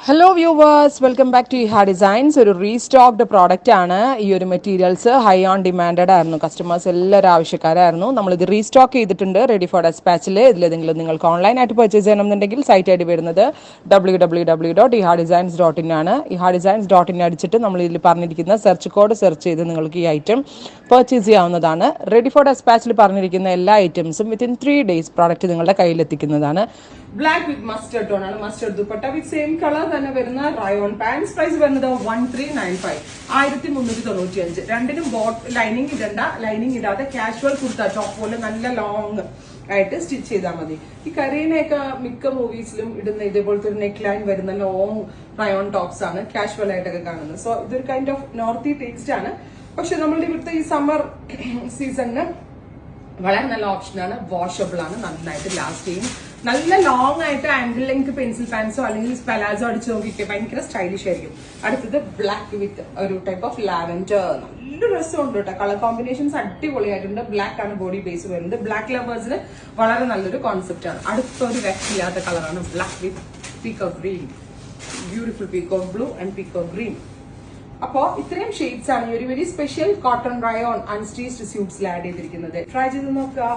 Hello viewers, welcome back to Iha designs. ഒരു restocked product ആണ്. ഈ ഒരു മെറ്റീരിയൽസ് ഹൈ ഓൺ ഡിമാൻഡഡ് ആയിരുന്നു. കസ്റ്റമേഴ്സ് എല്ലാവരും ആവശ്യക്കാരായിരുന്നു. നമ്മളിത് റീസ്റ്റോക്ക് ചെയ്തിട്ടുണ്ട് റെഡി ഫോർ ഡെസ്പാച്ചിൽ. ഇതിലേതെങ്കിലും നിങ്ങൾക്ക് ഓൺലൈനായിട്ട് പർച്ചേസ് ചെയ്യണമെന്നുണ്ടെങ്കിൽ സൈറ്റ് ഐ ഡി വരുന്നത് www.ihadesigns.in ആണ്. ihadesigns.in അടിച്ചിട്ട് നമ്മൾ ഇതിൽ പറഞ്ഞിരിക്കുന്ന സെർച്ച് കോഡ് സെർച്ച് ചെയ്ത് നിങ്ങൾക്ക് ഈ ഐറ്റം പർച്ചേസ് ചെയ്യാവുന്നതാണ്. റെഡി ഫോർ ഡെസ്പാച്ചിൽ പറഞ്ഞിരിക്കുന്ന എല്ലാ ഐറ്റംസും വിത്തിൻ 3 days പ്രോഡക്റ്റ് നിങ്ങളുടെ കയ്യിലെത്തിക്കുന്നതാണ്. ബ്ലാക്ക് വിത്ത് മസ്റ്റർഡ് ടോൺ ആണ്. Mustard dupatta with same colour തന്നെ വരുന്ന റയോൺ പാൻസ്. പ്രൈസ് വരുന്നത് 1395, 1395. രണ്ടിനും ലൈനിങ് ഇടണ്ട. ലൈനിങ് ഇടാതെ കാഷ്വൽ കുർത്ത ടോപ്പ് പോലെ നല്ല ലോങ് ആയിട്ട് സ്റ്റിച്ച് ചെയ്താൽ മതി. ഈ കരീനയൊക്കെ മിക്ക മൂവീസിലും ഇടുന്ന ഇതേപോലത്തെ ഒരു നെക്ക് ലൈൻ വരുന്ന ലോങ് റയോൺ ടോപ്സ് ആണ് കാഷ്വൽ ആയിട്ടൊക്കെ കാണുന്നത്. സോ ഇതൊരു കൈൻഡ് ഓഫ് നോർത്തി ടേസ്റ്റ് ആണ്. പക്ഷെ നമ്മളുടെ ഇവിടുത്തെ ഈ സമ്മർ സീസണിന് വളരെ നല്ല ഓപ്ഷനാണ്. വാഷബിൾ ആണ്, നന്നായിട്ട് ലാസ്റ്റ് ചെയ്യും. നല്ല ലോങ് ആയിട്ട് ആംഗിൾ ലെങ്ത് പെൻസിൽ പാൻസോ അല്ലെങ്കിൽ പലാസോ അടിച്ച് നോക്കിയിട്ട് ഭയങ്കര സ്റ്റൈലിഷ് ആയിരിക്കും. അടുത്തത് ബ്ലാക്ക് വിത്ത് ഒരു ടൈപ്പ് ഓഫ് ലാവൻഡർ. നല്ല രസമുണ്ട് കേട്ടോ. കളർ കോമ്പിനേഷൻസ് അടിപൊളിയായിട്ടുണ്ട്. ബ്ലാക്ക് ആണ് ബോഡി ബേസ് വരുന്നത്. ബ്ലാക്ക് ലവേഴ്സിന് വളരെ നല്ലൊരു കോൺസെപ്റ്റ് ആണ്. അടുത്തൊരു വെക്കില്ലാത്ത കളറാണ് black with peacock green. Beautiful peacock blue and peacock green. അപ്പോ ഇത്രയും ഷെയ്ഡ്സ് ആണ് ഈ ഒരു very special cotton rayon unstitched സ്യൂട്ട്സിൽ ആഡ് ചെയ്തിരിക്കുന്നത്. ട്രൈ ചെയ്ത് നോക്കുക.